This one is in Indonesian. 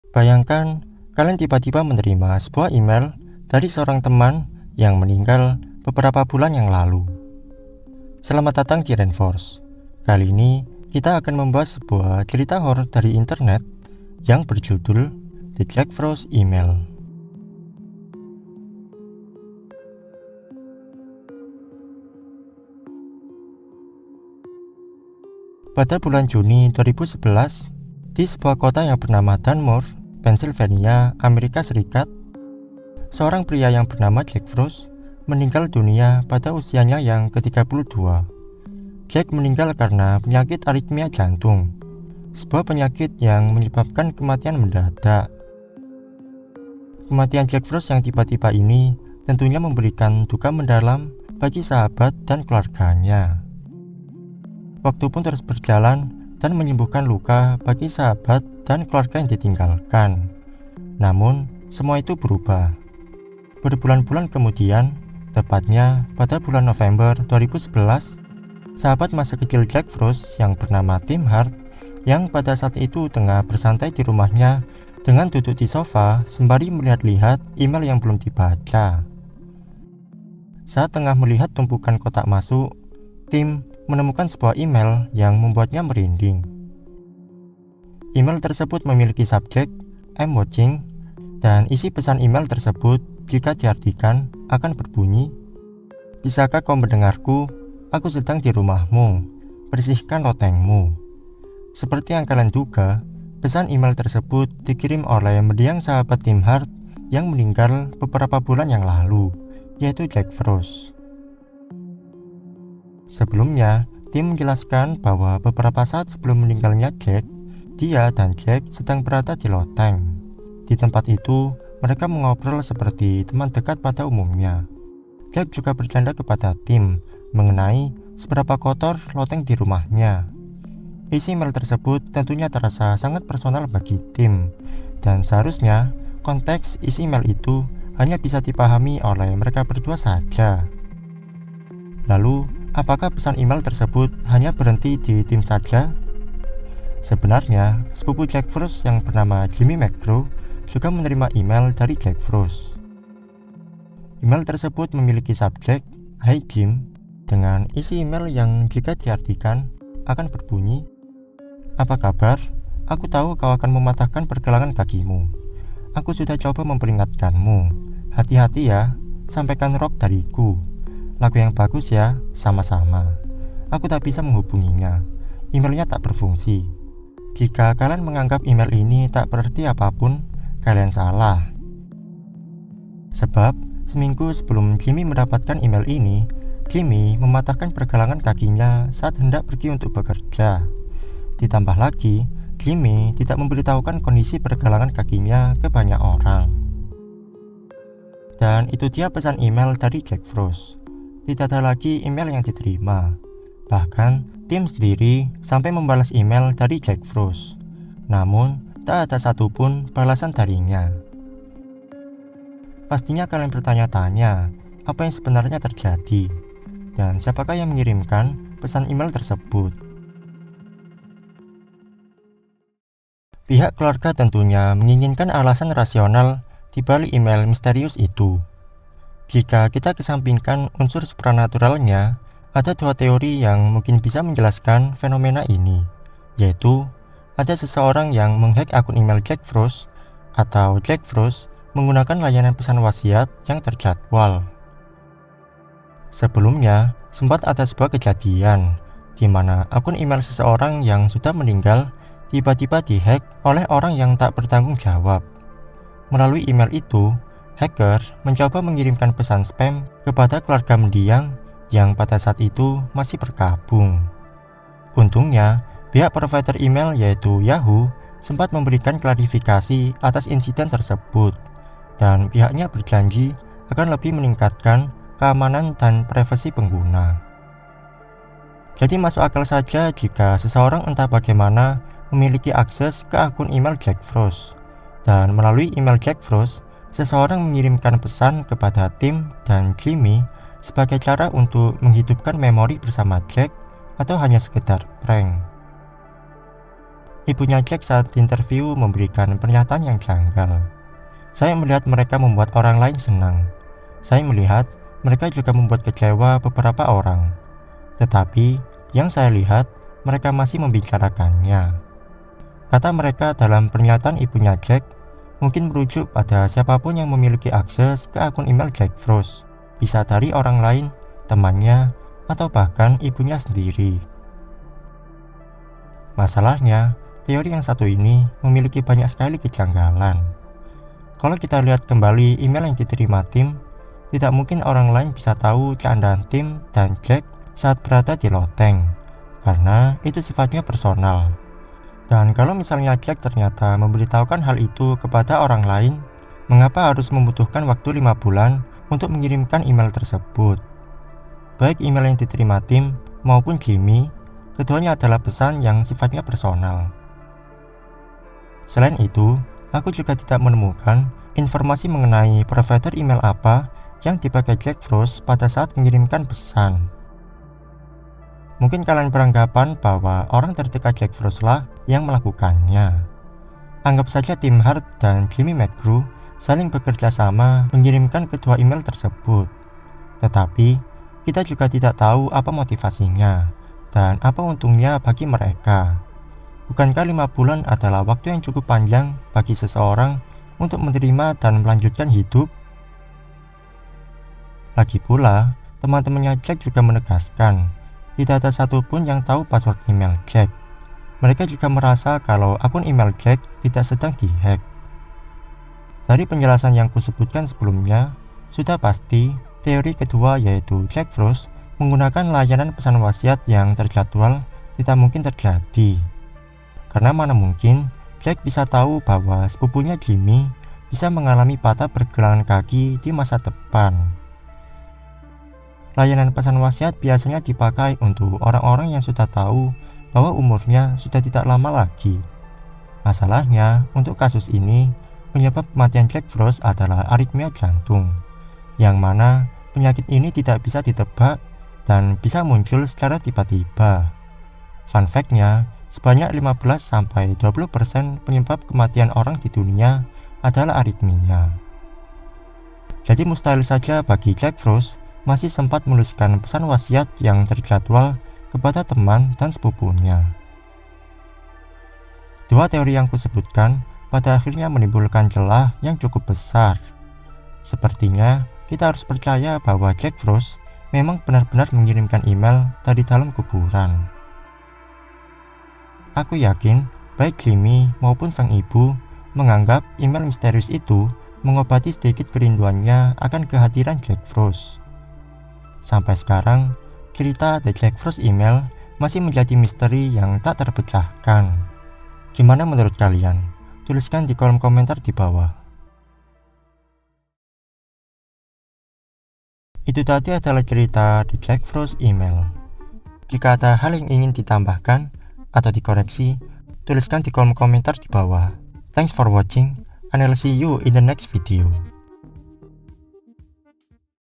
Bayangkan kalian tiba-tiba menerima sebuah email dari seorang teman yang meninggal beberapa bulan yang lalu. Selamat datang di Rainforce. Kali ini kita akan membahas sebuah cerita horor dari internet yang berjudul The Jack Frost Email. Pada bulan Juni 2011, di sebuah kota yang bernama Dunmore, Pennsylvania, Amerika Serikat, seorang pria yang bernama Jack Frost meninggal dunia pada usianya yang ke-32. Jack meninggal karena penyakit aritmia jantung, sebuah penyakit yang menyebabkan kematian mendadak. Kematian Jack Frost yang tiba-tiba ini tentunya memberikan duka mendalam bagi sahabat dan keluarganya. Waktu pun terus berjalan dan menyembuhkan luka bagi sahabat dan keluarga yang ditinggalkan. Namun, semua itu berubah. Berbulan-bulan kemudian, tepatnya pada bulan November 2011, sahabat masa kecil Jack Frost yang bernama Tim Hart, yang pada saat itu tengah bersantai di rumahnya dengan duduk di sofa sembari melihat-lihat email yang belum dibaca. Saat tengah melihat tumpukan kotak masuk, Tim menemukan sebuah email yang membuatnya merinding. Email tersebut memiliki subjek "I'm watching", dan isi pesan email tersebut jika diartikan akan berbunyi, "Bisakah kau mendengarku? Aku sedang di rumahmu. Bersihkan lotengmu." Seperti yang kalian duga, pesan email tersebut dikirim oleh mendiang sahabat Tim Hart yang meninggal beberapa bulan yang lalu, yaitu Jack Frost. Sebelumnya, Tim menjelaskan bahwa beberapa saat sebelum meninggalnya Jack, dia dan Jack sedang berada di loteng. Di tempat itu, mereka mengobrol seperti teman dekat pada umumnya. Jack juga bercanda kepada Tim mengenai seberapa kotor loteng di rumahnya. Isi email tersebut tentunya terasa sangat personal bagi Tim, dan seharusnya konteks isi email itu hanya bisa dipahami oleh mereka berdua saja. Lalu, apakah pesan email tersebut hanya berhenti di Tim saja? Sebenarnya, sepupu Jack Frost yang bernama Jimmy McGraw juga menerima email dari Jack Frost. Email tersebut memiliki subjek "Hi Jim", dengan isi email yang jika diartikan akan berbunyi, "Apa kabar? Aku tahu kau akan mematahkan pergelangan kakimu. Aku sudah coba memperingatkanmu. Hati-hati ya, sampaikan Rob dariku. Lagu yang bagus ya, sama-sama. Aku tak bisa menghubunginya. Emailnya tak berfungsi. Jika kalian menganggap email ini tak berarti apapun, kalian salah. Sebab, seminggu sebelum Jimmy mendapatkan email ini, Jimmy mematahkan pergelangan kakinya saat hendak pergi untuk bekerja. Ditambah lagi, Jimmy tidak memberitahukan kondisi pergelangan kakinya ke banyak orang. Dan itu dia pesan email dari Jack Frost. Tidak ada lagi email yang diterima. Bahkan, Tim sendiri sampai membalas email dari Jack Frost. Namun, tak ada satupun balasan darinya. Pastinya kalian bertanya-tanya, apa yang sebenarnya terjadi? Dan siapakah yang mengirimkan pesan email tersebut? Pihak keluarga tentunya menginginkan alasan rasional di balik email misterius itu. Jika kita kesampingkan unsur supranaturalnya, ada dua teori yang mungkin bisa menjelaskan fenomena ini, yaitu ada seseorang yang menghack akun email Jack Frost, atau Jack Frost menggunakan layanan pesan wasiat yang terjadwal. Sebelumnya, sempat ada sebuah kejadian di mana akun email seseorang yang sudah meninggal tiba-tiba dihack oleh orang yang tak bertanggung jawab. Melalui email itu, hacker mencoba mengirimkan pesan spam kepada keluarga mendiang yang pada saat itu masih berkabung. Untungnya, pihak provider email yaitu Yahoo sempat memberikan klarifikasi atas insiden tersebut, dan pihaknya berjanji akan lebih meningkatkan keamanan dan privasi pengguna. Jadi masuk akal saja jika seseorang entah bagaimana memiliki akses ke akun email Jack Frost, dan melalui email Jack Frost, seseorang mengirimkan pesan kepada Tim dan Jimmy sebagai cara untuk menghidupkan memori bersama Jack atau hanya sekedar prank. Ibunya Jack saat interview memberikan pernyataan yang janggal. Saya melihat mereka membuat orang lain senang. Saya melihat mereka juga membuat kecewa beberapa orang. Tetapi yang saya lihat, mereka masih membicarakannya. Kata mereka dalam pernyataan ibunya Jack mungkin merujuk pada siapapun yang memiliki akses ke akun email Jack Frost. Bisa dari orang lain, temannya, atau bahkan ibunya sendiri. Masalahnya, teori yang satu ini memiliki banyak sekali kejanggalan. Kalau kita lihat kembali email yang diterima tim, tidak mungkin orang lain bisa tahu keadaan tim dan Jack saat berada di loteng, karena itu sifatnya personal. Dan kalau misalnya Jack ternyata memberitahukan hal itu kepada orang lain, mengapa harus membutuhkan waktu 5 bulan untuk mengirimkan email tersebut? Baik email yang diterima tim maupun Jimmy, keduanya adalah pesan yang sifatnya personal. Selain itu, aku juga tidak menemukan informasi mengenai provider email apa yang dipakai Jack Frost pada saat mengirimkan pesan. Mungkin kalian beranggapan bahwa orang terdekat Jack Frost lah yang melakukannya. Anggap saja Tim Hart dan Jimmy McGrew saling bekerja sama mengirimkan kedua email tersebut. Tetapi, kita juga tidak tahu apa motivasinya dan apa untungnya bagi mereka. Bukankah 5 bulan adalah waktu yang cukup panjang bagi seseorang untuk menerima dan melanjutkan hidup? Lagi pula, teman-temannya Jack juga menegaskan tidak ada satupun yang tahu password email Jack. Mereka juga merasa kalau akun email Jack tidak sedang dihack. Dari penjelasan yang kusebutkan sebelumnya, sudah pasti teori kedua yaitu Jack Frost menggunakan layanan pesan wasiat yang terjadwal tidak mungkin terjadi. Karena mana mungkin Jack bisa tahu bahwa sepupunya Jimmy bisa mengalami patah pergelangan kaki di masa depan. Layanan pesan wasiat biasanya dipakai untuk orang-orang yang sudah tahu bahwa umurnya sudah tidak lama lagi. Masalahnya, untuk kasus ini, penyebab kematian Jack Frost adalah aritmia jantung, yang mana penyakit ini tidak bisa ditebak dan bisa muncul secara tiba-tiba. Fun fact-nya, sebanyak 15-20% penyebab kematian orang di dunia adalah aritmia. Jadi mustahil saja bagi Jack Frost masih sempat menuliskan pesan wasiat yang terjadwal kepada teman dan sepupunya. Dua teori yang kusebutkan pada akhirnya menimbulkan celah yang cukup besar. Sepertinya kita harus percaya bahwa Jack Frost memang benar-benar mengirimkan email dari dalam kuburan. Aku yakin baik Jimmy maupun sang ibu menganggap email misterius itu mengobati sedikit kerinduannya akan kehadiran Jack Frost. Sampai sekarang, cerita The Jack Frost email masih menjadi misteri yang tak terpecahkan. Gimana menurut kalian? Tuliskan di kolom komentar di bawah. Itu tadi adalah cerita The Jack Frost email. Jika ada hal yang ingin ditambahkan atau dikoreksi, tuliskan di kolom komentar di bawah. Thanks for watching, and I'll see you in the next video.